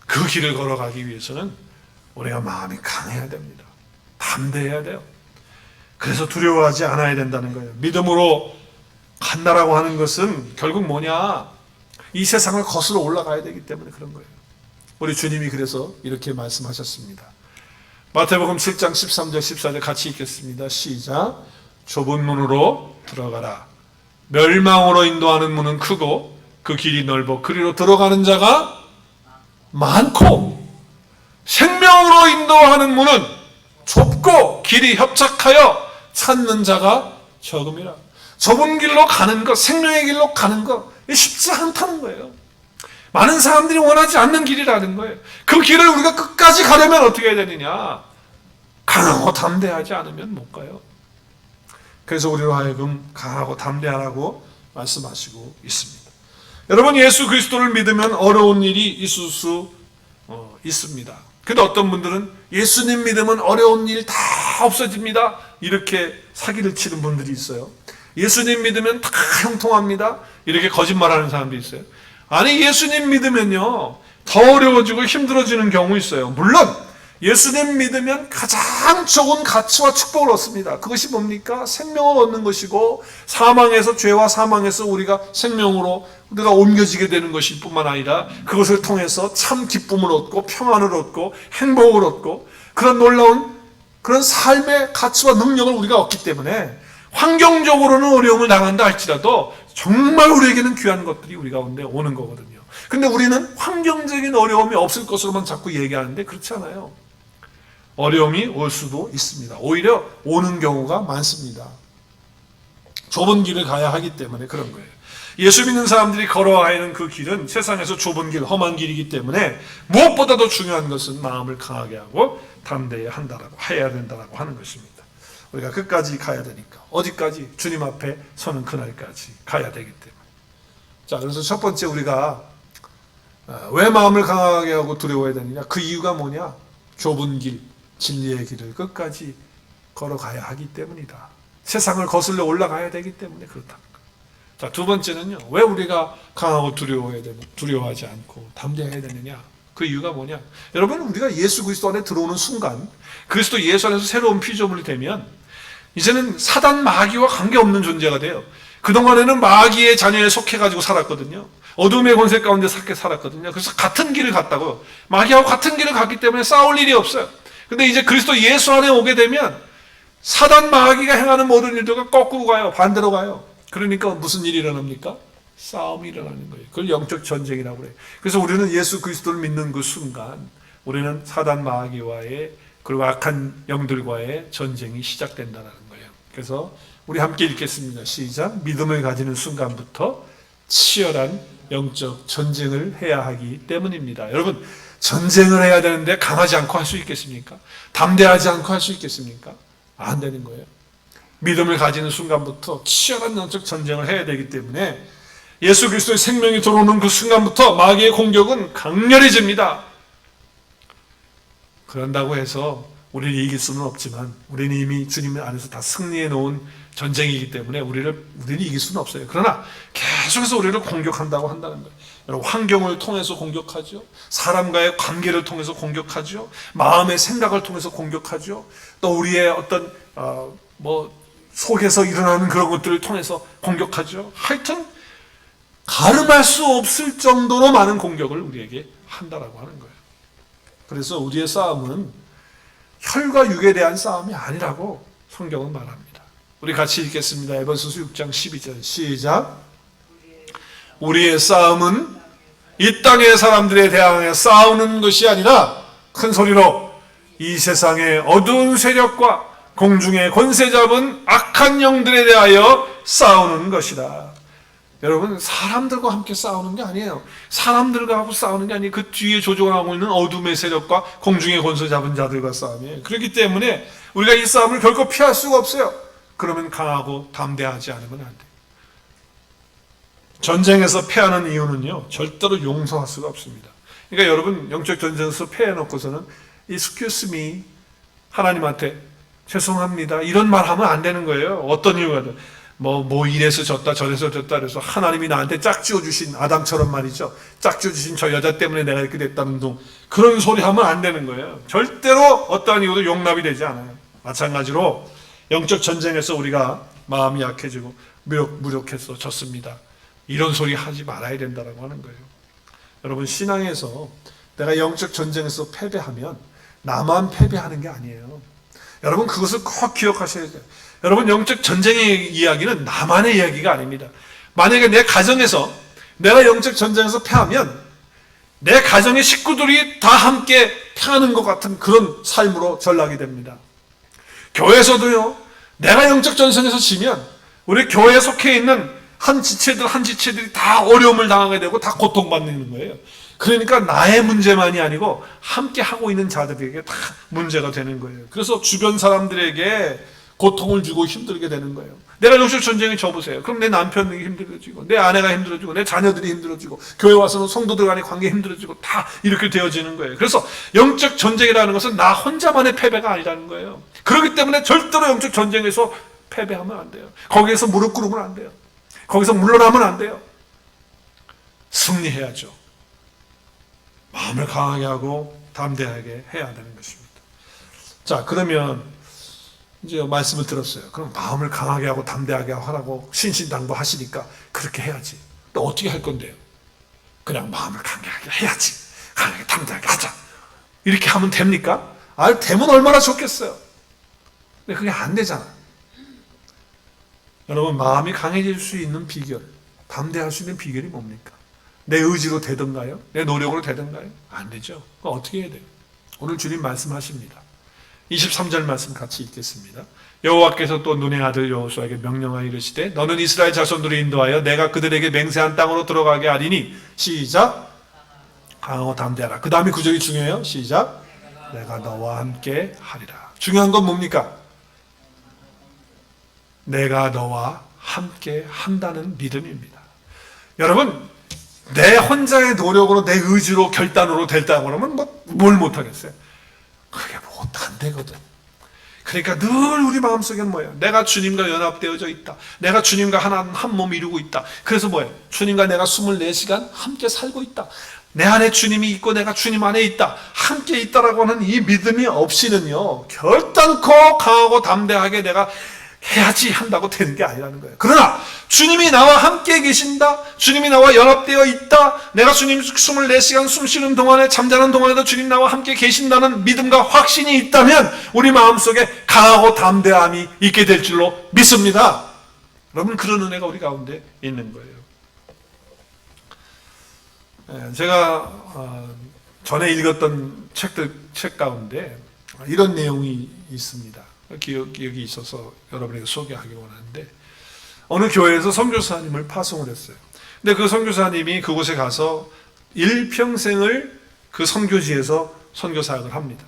[SPEAKER 1] 그 길을 걸어가기 위해서는 우리가 마음이 강해야 됩니다. 담대해야 돼요. 그래서 두려워하지 않아야 된다는 거예요. 믿음으로 간다라고 하는 것은 결국 뭐냐? 이 세상을 거슬러 올라가야 되기 때문에 그런 거예요. 우리 주님이 그래서 이렇게 말씀하셨습니다. 마태복음 7장 13절 14절 같이 읽겠습니다. 시작. 좁은 문으로 들어가라. 멸망으로 인도하는 문은 크고 그 길이 넓어 그리로 들어가는 자가 많고 생명으로 인도하는 문은 좁고 길이 협착하여 찾는 자가 적음이라. 좁은 길로 가는 것, 생명의 길로 가는 것, 쉽지 않다는 거예요. 많은 사람들이 원하지 않는 길이라는 거예요. 그 길을 우리가 끝까지 가려면 어떻게 해야 되느냐? 강하고 담대하지 않으면 못 가요. 그래서 우리로 하여금 강하고 담대하라고 말씀하시고 있습니다. 여러분, 예수 그리스도를 믿으면 어려운 일이 있을 수 있습니다. 근데 어떤 분들은 예수님 믿으면 어려운 일 다 없어집니다, 이렇게 사기를 치는 분들이 있어요. 예수님 믿으면 다 형통합니다, 이렇게 거짓말하는 사람도 있어요. 아니, 예수님 믿으면요 더 어려워지고 힘들어지는 경우 있어요. 물론 예수님 믿으면 가장 좋은 가치와 축복을 얻습니다. 그것이 뭡니까? 생명을 얻는 것이고, 사망에서, 죄와 사망에서 우리가 생명으로 우리가 옮겨지게 되는 것일 뿐만 아니라 그것을 통해서 참 기쁨을 얻고 평안을 얻고 행복을 얻고 그런 놀라운 그런 삶의 가치와 능력을 우리가 얻기 때문에, 환경적으로는 어려움을 당한다 할지라도 정말 우리에게는 귀한 것들이 우리 가운데 오는 거거든요. 근데 우리는 환경적인 어려움이 없을 것으로만 자꾸 얘기하는데 그렇지 않아요. 어려움이 올 수도 있습니다. 오히려 오는 경우가 많습니다. 좁은 길을 가야 하기 때문에 그런 거예요. 예수 믿는 사람들이 걸어가야 하는 그 길은 세상에서 좁은 길, 험한 길이기 때문에 무엇보다도 중요한 것은 마음을 강하게 하고 담대해야 한다라고, 해야 된다라고 하는 것입니다. 우리가 끝까지 가야 되니까, 어디까지? 주님 앞에 서는 그날까지 가야 되기 때문에. 자, 그래서 첫 번째 우리가 왜 마음을 강하게 하고 두려워해야 되느냐? 그 이유가 뭐냐? 좁은 길, 진리의 길을 끝까지 걸어가야 하기 때문이다. 세상을 거슬러 올라가야 되기 때문에 그렇다. 자, 두 번째는요, 왜 우리가 강하고 두려워하지 않고 담대해야 되느냐? 그 이유가 뭐냐? 여러분, 우리가 예수 그리스도 안에 들어오는 순간, 그리스도 예수 안에서 새로운 피조물이 되면 이제는 사단 마귀와 관계없는 존재가 돼요. 그동안에는 마귀의 자녀에 속해가지고 살았거든요. 어둠의 권세 가운데 삭게 살았거든요. 그래서 같은 길을 갔다고요. 마귀하고 같은 길을 갔기 때문에 싸울 일이 없어요. 근데 이제 그리스도 예수 안에 오게 되면 사단 마귀가 행하는 모든 일들과 거꾸로 가요. 반대로 가요. 그러니까 무슨 일이 일어납니까? 싸움이 일어나는 거예요. 그걸 영적 전쟁이라고 그래요. 그래서 우리는 예수 그리스도를 믿는 그 순간 우리는 사단 마귀와의 그리고 악한 영들과의 전쟁이 시작된다는 거예요. 그래서 우리 함께 읽겠습니다. 시작. 믿음을 가지는 순간부터 치열한 영적 전쟁을 해야 하기 때문입니다. 여러분, 전쟁을 해야 되는데 강하지 않고 할 수 있겠습니까? 담대하지 않고 할 수 있겠습니까? 안 되는 거예요. 믿음을 가지는 순간부터 치열한 영적 전쟁을 해야 되기 때문에 예수 그리스도의 생명이 들어오는 그 순간부터 마귀의 공격은 강렬해집니다. 그런다고 해서 우리를 이길 수는 없지만 우리는 이미 주님 안에서 다 승리해 놓은 전쟁이기 때문에 우리는 이길 수는 없어요. 그러나 계속해서 우리를 공격한다고 한다는 거예요. 여러분, 환경을 통해서 공격하죠. 사람과의 관계를 통해서 공격하죠. 마음의 생각을 통해서 공격하죠. 또 우리의 어떤 속에서 일어나는 그런 것들을 통해서 공격하죠. 하여튼 가늠할 수 없을 정도로 많은 공격을 우리에게 한다라고 하는 거예요. 그래서 우리의 싸움은 혈과 육에 대한 싸움이 아니라고 성경은 말합니다. 우리 같이 읽겠습니다. 에베소서 6장 12절 시작. 우리의 싸움은 이 땅의 사람들에 대항해 싸우는 것이 아니라 큰 소리로 이 세상의 어두운 세력과 공중의 권세 잡은 악한 영들에 대하여 싸우는 것이다. 여러분, 사람들과 함께 싸우는 게 아니에요. 사람들과 하고 싸우는 게 아니에요. 그 뒤에 조종하고 있는 어둠의 세력과 공중의 권세 잡은 자들과 싸움이에요. 그렇기 때문에 우리가 이 싸움을 결코 피할 수가 없어요. 그러면 강하고 담대하지 않으면 안 돼요. 전쟁에서 패하는 이유는요, 절대로 용서할 수가 없습니다. 그러니까 여러분, 영적 전쟁에서 패해놓고서는 excuse me, 하나님한테 죄송합니다, 이런 말 하면 안 되는 거예요. 어떤 이유가 뭐 이래서 졌다 저래서 졌다 그래서 하나님이 나한테 짝지어 주신 아담처럼 말이죠. 짝지어 주신 저 여자 때문에 내가 이렇게 됐다는 둥, 그런 소리 하면 안 되는 거예요. 절대로 어떠한 이유도 용납이 되지 않아요. 마찬가지로 영적 전쟁에서 우리가 마음이 약해지고 무력해서 졌습니다, 이런 소리 하지 말아야 된다고 하는 거예요. 여러분, 신앙에서 내가 영적 전쟁에서 패배하면 나만 패배하는 게 아니에요. 여러분, 그것을 꼭 기억하셔야 돼요. 여러분, 영적 전쟁의 이야기는 나만의 이야기가 아닙니다. 만약에 내 가정에서 내가 영적 전쟁에서 패하면 내 가정의 식구들이 다 함께 패하는 것 같은 그런 삶으로 전락이 됩니다. 교회에서도요, 내가 영적 전쟁에서 지면 우리 교회에 속해 있는 한 지체들이 다 어려움을 당하게 되고 다 고통받는 거예요. 그러니까 나의 문제만이 아니고 함께 하고 있는 자들에게 다 문제가 되는 거예요. 그래서 주변 사람들에게 고통을 주고 힘들게 되는 거예요. 내가 영적 전쟁에 져보세요. 그럼 내 남편이 힘들어지고 내 아내가 힘들어지고 내 자녀들이 힘들어지고 교회 와서는 성도들 간의 관계 힘들어지고 다 이렇게 되어지는 거예요. 그래서 영적 전쟁이라는 것은 나 혼자만의 패배가 아니라는 거예요. 그렇기 때문에 절대로 영적 전쟁에서 패배하면 안 돼요. 거기에서 무릎 꿇으면 안 돼요. 거기서 물러나면 안 돼요. 승리해야죠. 마음을 강하게 하고 담대하게 해야 되는 것입니다. 자, 그러면 이제 말씀을 들었어요. 그럼 마음을 강하게 하고 담대하게 하라고 신신당부하시니까 그렇게 해야지. 또 어떻게 할 건데요? 그냥 마음을 강하게 해야지. 강하게 담대하게 하자. 이렇게 하면 됩니까? 되면 얼마나 좋겠어요. 근데 그게 안 되잖아. 여러분, 마음이 강해질 수 있는 비결, 담대할 수 있는 비결이 뭡니까? 내 의지로 되던가요? 내 노력으로 되던가요? 안 되죠. 그럼 어떻게 해야 돼요? 오늘 주님 말씀하십니다. 23절 말씀 같이 읽겠습니다. 여호와께서 또 눈의 아들 여호수아에게 명령하여 이르시되 너는 이스라엘 자손들을 인도하여 내가 그들에게 맹세한 땅으로 들어가게 하리니 시작. 강하고 담대하라. 그 다음에 구절이 중요해요. 시작. 내가 너와 함께 하리라. 중요한 건 뭡니까? 내가 너와 함께 한다는 믿음입니다. 여러분, 내 혼자의 노력으로, 내 의지로, 결단으로 됐다고 그러면 뭘 못하겠어요? 그게 못 안 되거든. 그러니까 늘 우리 마음속에는 뭐예요? 내가 주님과 연합되어져 있다. 내가 주님과 한 몸 이루고 있다. 그래서 뭐예요? 주님과 내가 24시간 함께 살고 있다. 내 안에 주님이 있고 내가 주님 안에 있다. 함께 있다라고 하는 이 믿음이 없이는요, 결단코 강하고 담대하게 내가 해야지 한다고 되는 게 아니라는 거예요. 그러나 주님이 나와 함께 계신다, 주님이 나와 연합되어 있다, 내가 주님 24시간 숨 쉬는 동안에, 잠자는 동안에도 주님 나와 함께 계신다는 믿음과 확신이 있다면 우리 마음속에 강하고 담대함이 있게 될 줄로 믿습니다. 여러분, 그런 은혜가 우리 가운데 있는 거예요. 제가 전에 읽었던 책 가운데 이런 내용이 있습니다. 기억이 있어서 여러분에게 소개하기 원하는데, 어느 교회에서 선교사님을 파송을 했어요. 근데 그 선교사님이 그곳에 가서 일평생을 그 선교지에서 선교사역을 합니다.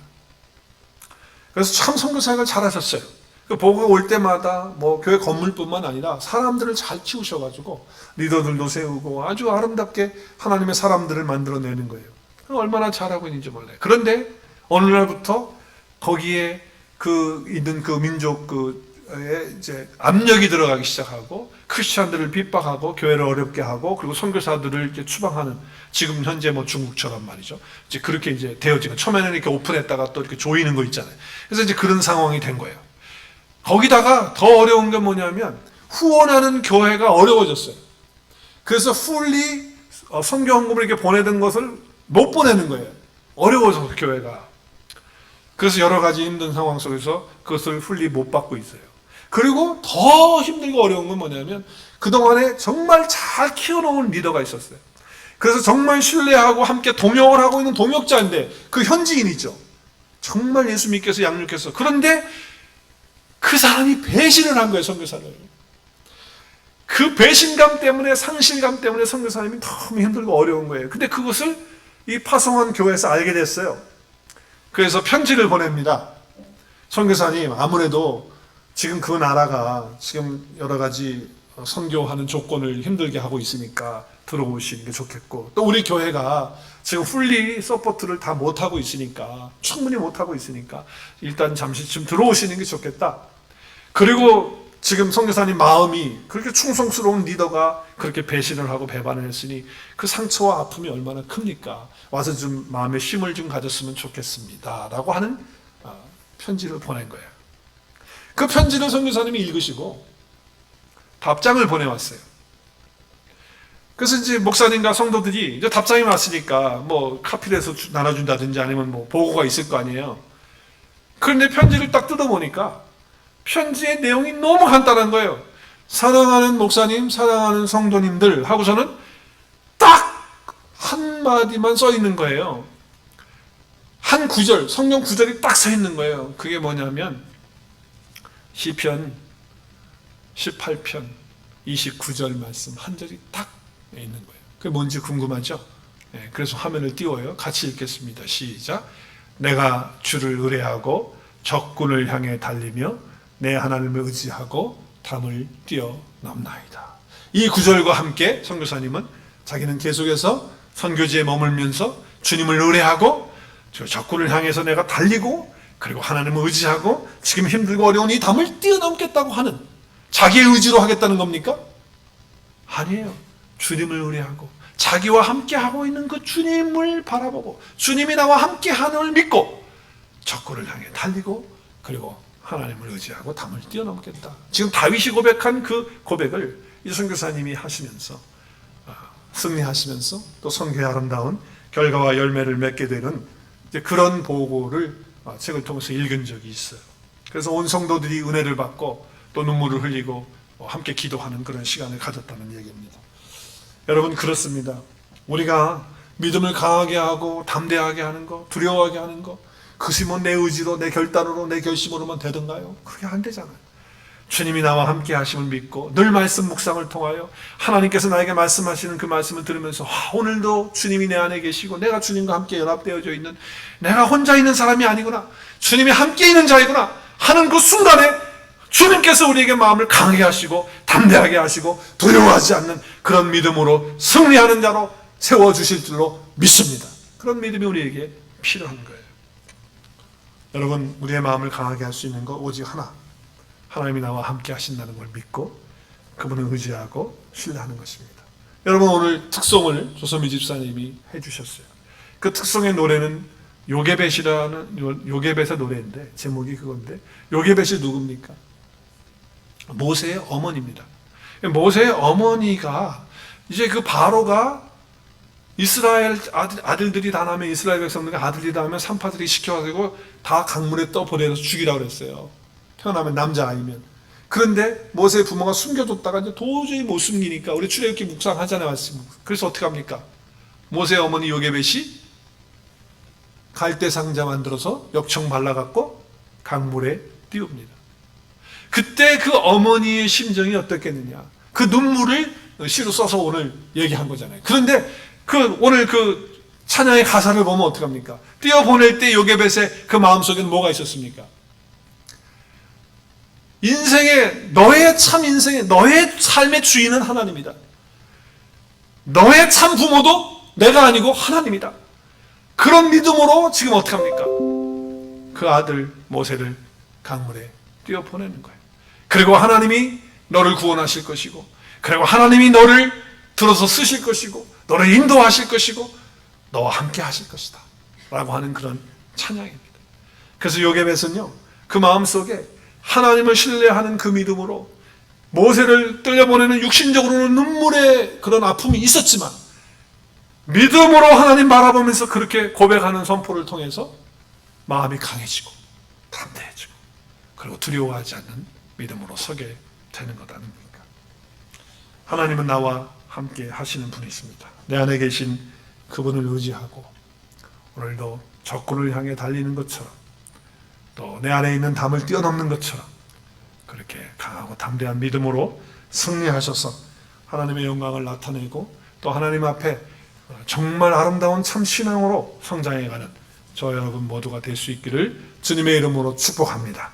[SPEAKER 1] 그래서 참 선교사역을 잘하셨어요. 그 보고가 올 때마다 뭐 교회 건물뿐만 아니라 사람들을 잘 키우셔가지고 리더들도 세우고 아주 아름답게 하나님의 사람들을 만들어내는 거예요. 얼마나 잘하고 있는지 몰라요. 그런데 어느 날부터 거기에 있는 그 민족에 이제 압력이 들어가기 시작하고, 크리스천들을 핍박하고 교회를 어렵게 하고, 그리고 선교사들을 이제 추방하는, 지금 현재 뭐 중국처럼 말이죠. 이제 그렇게 이제 되어지고, 처음에는 이렇게 오픈했다가 또 이렇게 조이는 거 있잖아요. 그래서 이제 그런 상황이 된 거예요. 거기다가 더 어려운 게 뭐냐면 후원하는 교회가 어려워졌어요. 그래서 풀리 선교 헌금을 이렇게 보내던 것을 못 보내는 거예요. 어려워서 교회가. 그래서 여러 가지 힘든 상황 속에서 그것을 풀리 못 받고 있어요. 그리고 더 힘들고 어려운 건 뭐냐면 그동안에 정말 잘 키워놓은 리더가 있었어요. 그래서 정말 신뢰하고 함께 동역을 하고 있는 동역자인데, 그 현지인이죠. 정말 예수 믿게 해서 양육해서. 그런데 그 사람이 배신을 한 거예요, 선교사를. 그 배신감 때문에, 상실감 때문에 선교사님이 너무 힘들고 어려운 거예요. 근데 그것을 이 파송한 교회에서 알게 됐어요. 그래서 편지를 보냅니다. 선교사님, 아무래도 지금 그 나라가 지금 여러 가지 선교하는 조건을 힘들게 하고 있으니까 들어오시는 게 좋겠고, 또 우리 교회가 지금 풀리 서포트를 다 못하고 있으니까, 충분히 못하고 있으니까 일단 잠시 좀 들어오시는 게 좋겠다. 그리고 지금 선교사님 마음이, 그렇게 충성스러운 리더가 그렇게 배신을 하고 배반을 했으니 그 상처와 아픔이 얼마나 큽니까? 와서 좀 마음의 힘을 좀 가졌으면 좋겠습니다 라고 하는 편지를 보낸 거예요. 그 편지를 선교사님이 읽으시고 답장을 보내왔어요. 그래서 이제 목사님과 성도들이 이제 답장이 왔으니까 뭐 카피를 해서 나눠준다든지 아니면 뭐 보고가 있을 거 아니에요. 그런데 편지를 딱 뜯어보니까 편지의 내용이 너무 간단한 거예요. 사랑하는 목사님, 사랑하는 성도님들 하고서는 딱 한마디만 써 있는 거예요. 한 구절, 성경 구절이 딱 써 있는 거예요. 그게 뭐냐면 시편 18편 29절 말씀 한 절이 딱 있는 거예요. 그게 뭔지 궁금하죠? 네, 그래서 화면을 띄워요. 같이 읽겠습니다. 시작. 내가 주를 의뢰하고 적군을 향해 달리며 내 하나님을 의지하고 담을 뛰어넘나이다. 이 구절과 함께 선교사님은 자기는 계속해서 선교지에 머물면서 주님을 의뢰하고 적군을 향해서 내가 달리고, 그리고 하나님을 의지하고 지금 힘들고 어려운 이 담을 뛰어넘겠다고 하는, 자기의 의지로 하겠다는 겁니까? 아니에요. 주님을 의뢰하고 자기와 함께 하고 있는 그 주님을 바라보고 주님이 나와 함께 하는 걸 믿고 적군을 향해 달리고, 그리고 하나님을 의지하고 담을 뛰어넘겠다. 지금 다윗이 고백한 그 고백을 이 선교사님이 하시면서 승리하시면서 또 선교의 아름다운 결과와 열매를 맺게 되는 이제 그런 보고를 책을 통해서 읽은 적이 있어요. 그래서 온 성도들이 은혜를 받고 또 눈물을 흘리고 함께 기도하는 그런 시간을 가졌다는 얘기입니다. 여러분, 그렇습니다. 우리가 믿음을 강하게 하고 담대하게 하는 거, 두려워하게 하는 거, 그것이 뭐 내 의지로, 내 결단으로, 내 결심으로만 되던가요? 그게 안 되잖아요. 주님이 나와 함께 하심을 믿고 늘 말씀 묵상을 통하여 하나님께서 나에게 말씀하시는 그 말씀을 들으면서 오늘도 주님이 내 안에 계시고 내가 주님과 함께 연합되어져 있는, 내가 혼자 있는 사람이 아니구나, 주님이 함께 있는 자이구나 하는 그 순간에 주님께서 우리에게 마음을 강하게 하시고 담대하게 하시고 두려워하지 않는 그런 믿음으로 승리하는 자로 세워주실 줄로 믿습니다. 그런 믿음이 우리에게 필요한 거예요. 여러분, 우리의 마음을 강하게 할 수 있는 것 오직 하나, 하나님이 나와 함께 하신다는 걸 믿고 그분을 의지하고 신뢰하는 것입니다. 여러분, 오늘 특송을 조선미 집사님이 해주셨어요. 그 특송의 노래는 요게벳이라는 요게벳의 노래인데 제목이 그건데, 요게벳이 누굽니까? 모세의 어머니입니다. 모세의 어머니가 이제 그 바로가 이스라엘 아들들이 다 나면, 이스라엘 백성들과 아들이 다 나면 산파들이 시켜가지고 다 강물에 떠버려서 죽이라고 그랬어요. 태어나면 남자아이면. 그런데 모세의 부모가 숨겨뒀다가 이제 도저히 못 숨기니까, 우리 출애굽기 묵상하잖아요. 그래서 어떻게 합니까? 모세의 어머니 요게벳이 갈대 상자 만들어서 역청 발라갖고 강물에 띄웁니다. 그때 그 어머니의 심정이 어떻겠느냐. 그 눈물을 시로 써서 오늘 얘기한 거잖아요. 그런데 오늘 그 찬양의 가사를 보면 어떡합니까? 띄어보낼 때 요게벳의 그 마음속에는 뭐가 있었습니까? 너의 삶의 주인은 하나님이다. 너의 참 부모도 내가 아니고 하나님이다. 그런 믿음으로 지금 어떻게 합니까? 그 아들 모세를 강물에 띄어보내는 거예요. 그리고 하나님이 너를 구원하실 것이고, 그리고 하나님이 너를 들어서 쓰실 것이고, 너를 인도하실 것이고, 너와 함께 하실 것이다 라고 하는 그런 찬양입니다. 그래서 요게벳은요, 그 마음속에 하나님을 신뢰하는 그 믿음으로 모세를 떨려보내는 육신적으로는 눈물의 그런 아픔이 있었지만, 믿음으로 하나님 바라보면서 그렇게 고백하는 선포를 통해서 마음이 강해지고 담대해지고, 그리고 두려워하지 않는 믿음으로 서게 되는 것 아닙니까? 하나님은 나와 함께 하시는 분이 있습니다. 내 안에 계신 그분을 의지하고 오늘도 적군을 향해 달리는 것처럼, 또 내 안에 있는 담을 뛰어넘는 것처럼 그렇게 강하고 담대한 믿음으로 승리하셔서 하나님의 영광을 나타내고, 또 하나님 앞에 정말 아름다운 참 신앙으로 성장해가는 저 여러분 모두가 될 수 있기를 주님의 이름으로 축복합니다.